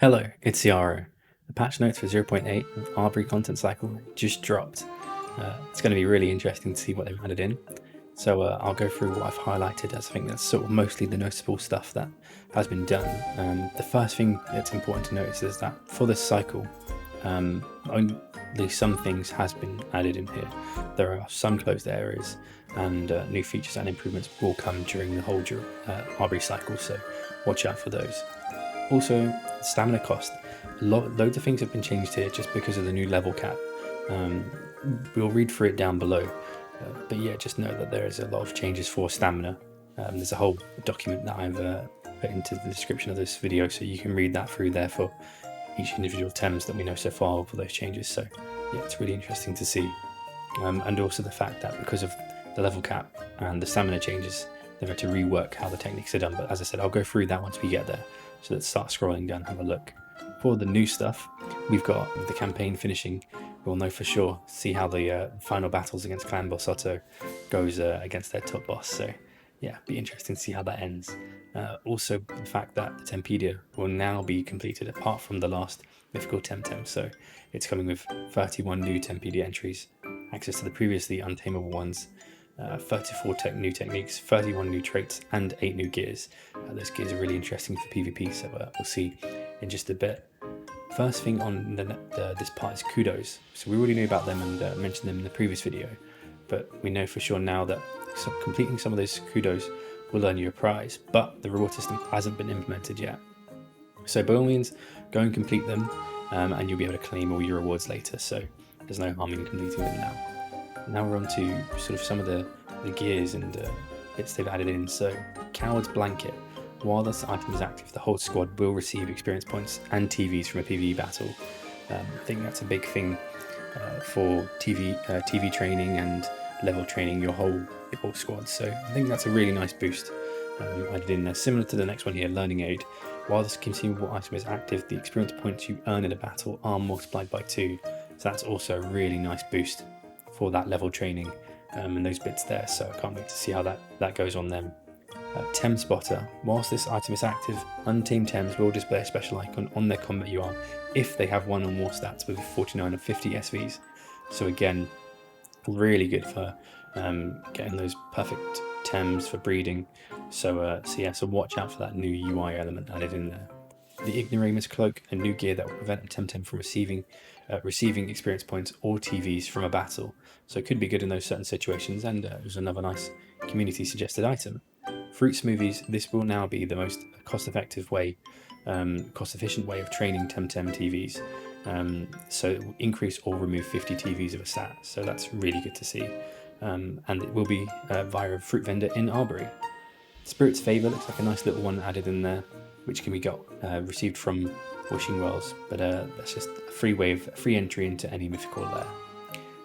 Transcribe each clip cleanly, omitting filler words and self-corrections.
Hello, it's Ciaro. The patch notes for 0.8 of Arbury content cycle just dropped. It's going to be really interesting to see what they've added in. So I'll go through what I've highlighted as I think that's sort of mostly the noticeable stuff that has been done. The first thing that's important to notice is that for this cycle, only some things has been added in here. There are some closed areas and new features and improvements will come during the whole Arbury cycle, so watch out for those. Also, stamina cost. Loads of things have been changed here just because of the new level cap. We'll read through it down below, but yeah, just know that there is a lot of changes for stamina. There's a whole document that I've put into the description of this video, so you can read that through there for each individual Thames that we know so far for those changes. So yeah, it's really interesting to see. And also the fact that because of the level cap and the stamina changes, they've had to rework how the techniques are done. But as I said, I'll go through that once we get there. So let's start scrolling down, have a look. For the new stuff, we've got the campaign finishing. We'll know for sure, see how the final battles against Clan Boss Otto goes against their top boss. So yeah, be interesting to see how that ends. Also, the fact that the Tempedia will now be completed apart from the last mythical Temtem. So it's coming with 31 new Tempedia entries, access to the previously untamable ones, 34 new techniques, 31 new traits, and 8 new gears. Those gears are really interesting for PvP, so we'll see in just a bit. First thing on this part is Kudos. So we already knew about them and mentioned them in the previous video, but we know for sure now that completing some of those Kudos will earn you a prize, but the reward system hasn't been implemented yet. So by all means, go and complete them, and you'll be able to claim all your rewards later, so there's no harm in completing them now. Now we're on to sort of some of the gears and bits they've added in. So Coward's Blanket. While this item is active, the whole squad will receive experience points and TVs from a PvE battle. I think that's a big thing for TV training and level training your whole squad. So I think that's a really nice boost added in there. Similar to the next one here, Learning Aid. While this consumable item is active, the experience points you earn in a battle are multiplied by 2. So that's also a really nice boost for that level training and those bits there, so I can't wait to see how that goes on them. Tem Spotter. Whilst this item is active, untamed Thames will display a special icon on their combat UR if they have one or more stats with 49 or 50 SVs. So again, really good for getting those perfect Thames for breeding. So watch out for that new UI element added in there. The Ignoramus Cloak, a new gear that will prevent a Temtem from receiving experience points or TVs from a battle. So it could be good in those certain situations, and it was another nice community suggested item. Fruit Smoothies. This will now be the most cost-efficient way of training Temtem TVs. So it will increase or remove 50 TVs of a stat. So that's really good to see. And it will be via a fruit vendor in Arbury. Spirit's Favour looks like a nice little one added in there, which can be received from Wishing Wells, but that's just a free entry into any mythical lair.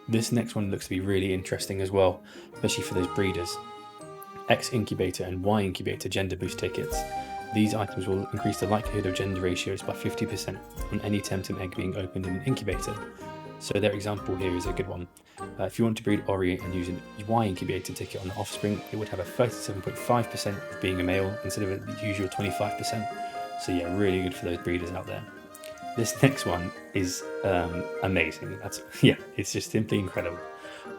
This next one looks to be really interesting as well, especially for those breeders. X Incubator and Y Incubator gender boost tickets. These items will increase the likelihood of gender ratios by 50% on any Temtem egg being opened in an incubator. So their example here is a good one. If you want to breed Ori and use a Y Incubator ticket on the offspring, it would have a 37.5% of being a male instead of the usual 25%. So yeah, really good for those breeders out there. This next one is amazing. It's just simply incredible.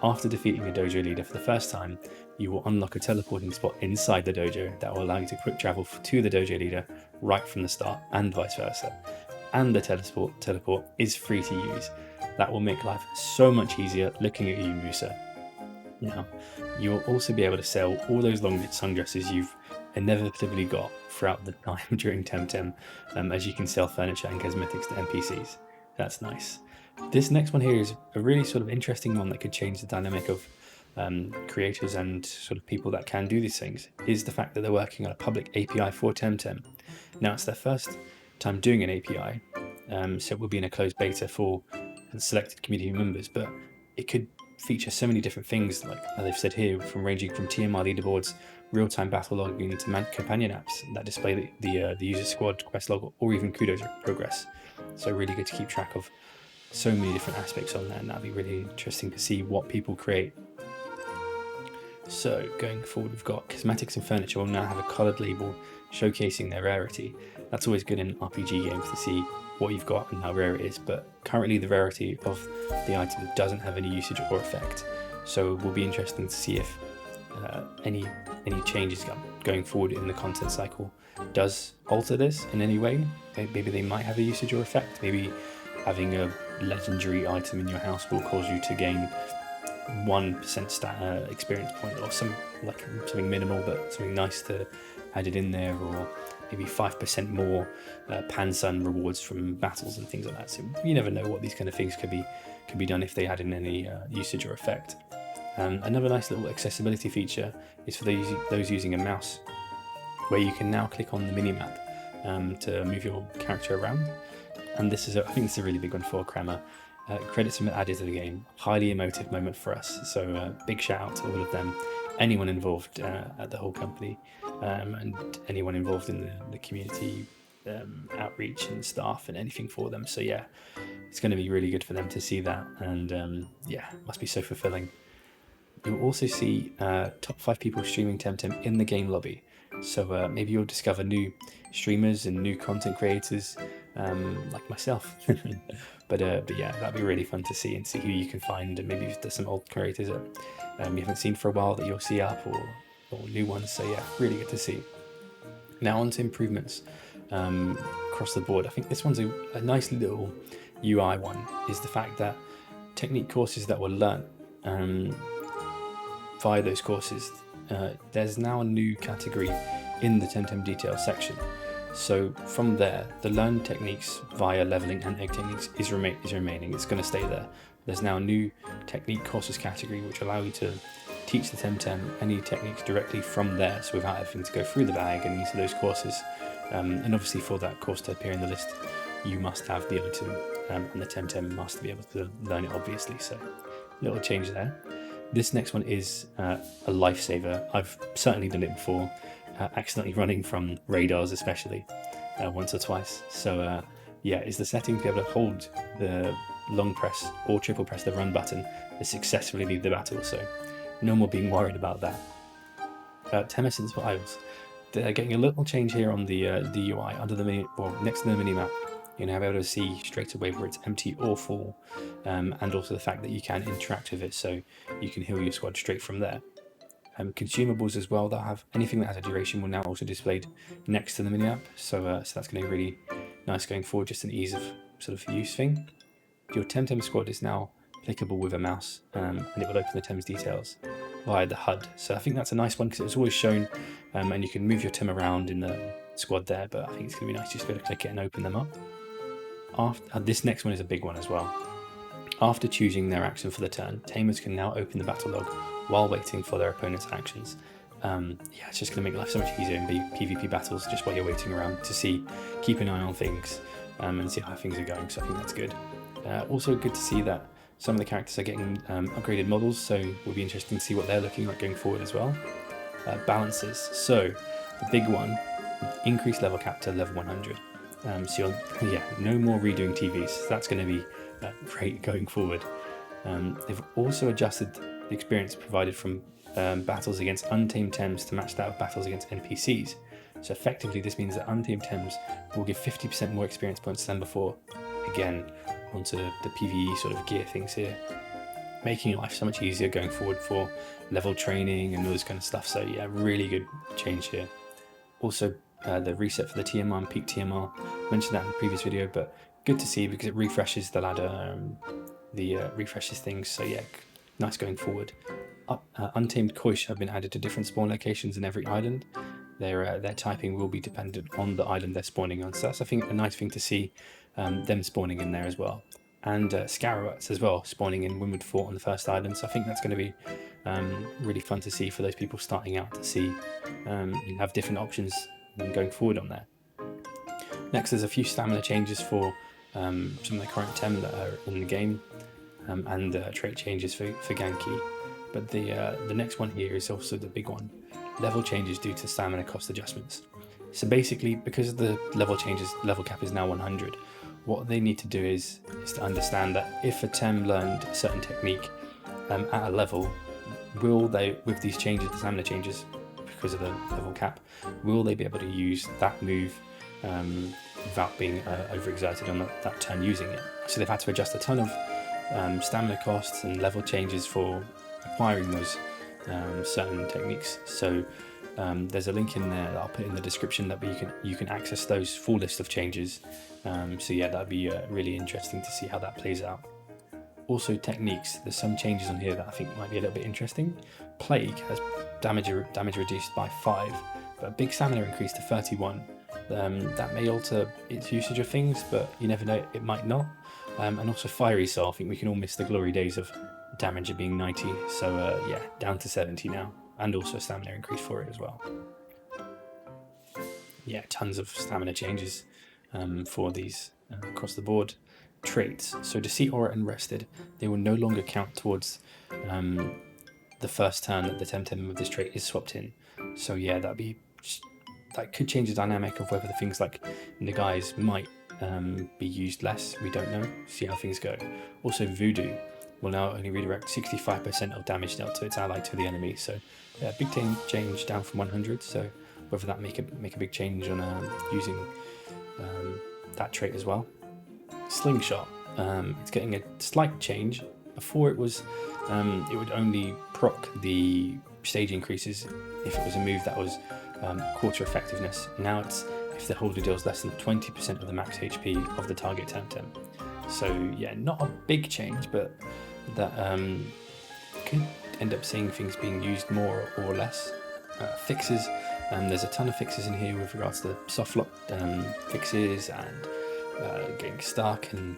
After defeating a dojo leader for the first time, you will unlock a teleporting spot inside the dojo that will allow you to quick travel to the dojo leader right from the start, and vice versa. And the teleport is free to use. That will make life so much easier looking at you, Musa. Now, you will also be able to sell all those long sundresses you've inevitably got throughout the time during Temtem, as you can sell furniture and cosmetics to NPCs. That's nice. This next one here is a really sort of interesting one that could change the dynamic of creators and sort of people that can do these things, is the fact that they're working on a public API for Temtem. Now, it's their first time doing an API, so it will be in a closed beta for selected community members, but it could feature so many different things, like they've said here, ranging from TMR leaderboards, real-time battle logging to companion apps that display the user squad quest log, or even Kudos progress. So really good to keep track of so many different aspects on there, and that'd be really interesting to see what people create. So going forward, we've got cosmetics and furniture will now have a coloured label showcasing their rarity. That's always good in RPG games to see what you've got and how rare it is, but currently the rarity of the item doesn't have any usage or effect. So it will be interesting to see if any changes going forward in the content cycle does alter this in any way. Maybe they might have a usage or effect. Maybe having a legendary item in your house will cause you to gain 1% experience point, or something minimal but something nice to add it in there, or maybe 5% more Pansun rewards from battles and things like that. So you never know what these kind of things could be done if they had in any usage or effect. Another nice little accessibility feature is for those using a mouse, where you can now click on the mini-map to move your character around. And I think this is a really big one for Crema. Credits from added to the game. Highly emotive moment for us. So big shout out to all of them, anyone involved at the whole company, and anyone involved in the community outreach and staff and anything for them. So yeah, it's going to be really good for them to see that, and yeah, it must be so fulfilling. You'll also see top 5 people streaming Temtem in the game lobby. So maybe you'll discover new streamers and new content creators like myself. but yeah, that'd be really fun to see, and see who you can find, and maybe if there's some old creators that you haven't seen for a while that you'll see up, or new ones. So yeah, really good to see. Now on to improvements across the board. I think this one's a nice little UI one, is the fact that technique courses that were learnt via those courses, there's now a new category in the Temtem details section. So from there, the learned techniques via leveling and egg techniques is remaining. It's going to stay there. There's now a new technique courses category which allow you to teach the Temtem any techniques directly from there, so without having to go through the bag and into those courses. And obviously for that course to appear in the list, you must have the item, and the Temtem must be able to learn it, obviously. So little change there. This next one is a lifesaver. I've certainly done it before, accidentally running from radars especially, once or twice. So yeah, is the setting to be able to hold the long press or triple press the run button to successfully leave the battle. So no more being worried about that. Temessen's Vials. They're getting a little change here on the UI under the next to the mini map. You're now able to see straight away where it's empty or full, and also the fact that you can interact with it, so you can heal your squad straight from there. Consumables as well, that have anything that has a duration will now also displayed next to the mini app, so that's going to be really nice going forward, just an ease of sort of use thing. Your Temtem squad is now clickable with a mouse, and it will open the Tem's details via the HUD. So I think that's a nice one, because it's always shown, and you can move your Tem around in the squad there, but I think it's going to be nice just to be able to click it and open them up. This next one is a big one as well. After choosing their action for the turn, Tamers can now open the battle log while waiting for their opponent's actions. Yeah, it's just going to make life so much easier in PvP battles, just while you're waiting around to keep an eye on things, and see how things are going, so I think that's good. Also good to see that some of the characters are getting upgraded models, so it will be interesting to see what they're looking like going forward as well. Balances. So the big one, increased level cap to level 100. So no more redoing TVs. So that's going to be great going forward. They've also adjusted the experience provided from battles against untamed Tems to match that of battles against NPCs. So effectively this means that untamed Tems will give 50% more experience points than before. Again, onto the PvE sort of gear things here, making life so much easier going forward for level training and all this kind of stuff. So yeah, really good change here. Also the reset for the TMR and peak TMR, mentioned that in the previous video, but good to see because it refreshes the ladder, refreshes things. So yeah, nice going forward. Untamed Koish have been added to different spawn locations in every island. Their typing will be dependent on the island they're spawning on, so that's I think a nice thing to see, them spawning in there as well. And Scarabats as well, spawning in Windward Fort on the first island, so I think that's going to be really fun to see for those people starting out, to see and have different options going forward on there. Next, there's a few stamina changes for some of the current Tem that are in the game, and trait changes for Genki. But the next one here is also the big one. Level changes due to stamina cost adjustments. So basically, because of the level changes, level cap is now 100. What they need to do is to understand that if a Tem learned a certain technique at a level, will they, with these changes, the stamina changes, because of the level cap, will they be able to use that move without being overexerted on that turn using it? So they've had to adjust a ton of stamina costs and level changes for acquiring those certain techniques. So there's a link in there that I'll put in the description that you can access those full list of changes. So yeah, that'd be really interesting to see how that plays out. Also techniques, there's some changes on here that I think might be a little bit interesting. Plague has damage reduced by 5, but a big stamina increase to 31. That may alter its usage of things, but you never know, it might not. And also Fiery Soul, I think we can all miss the glory days of damage being 90, so yeah, down to 70 now, and also stamina increase for it as well. Yeah, tons of stamina changes for these across the board. Traits, so Deceit, Aura and Rested, they will no longer count towards the first turn that the Temtem of this trait is swapped in. So yeah, that could change the dynamic of whether the things like Nagai's might be used less. We don't know. See how things go. Also Voodoo will now only redirect 65% of damage dealt to its ally to the enemy. So yeah, big change down from 100. So whether that make a big change on using that trait as well. Slingshot, it's getting a slight change. Before it was, it would only proc the stage increases if it was a move that was quarter effectiveness. Now it's if the holder deals less than 20% of the max HP of the target Temtem. So yeah, not a big change, but that could end up seeing things being used more or less. Fixes, there's a ton of fixes in here with regards to soft lock fixes and getting stuck and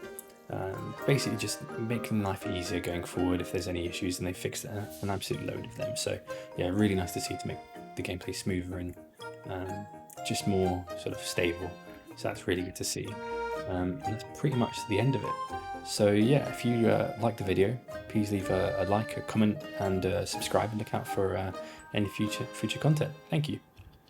basically just making life easier going forward if there's any issues, and they fixed an absolute load of them. So yeah, really nice to see to make the gameplay smoother and just more sort of stable. So that's really good to see. And that's pretty much the end of it. So yeah, if you liked the video, please leave a like, a comment, and subscribe, and look out for any future content. Thank you.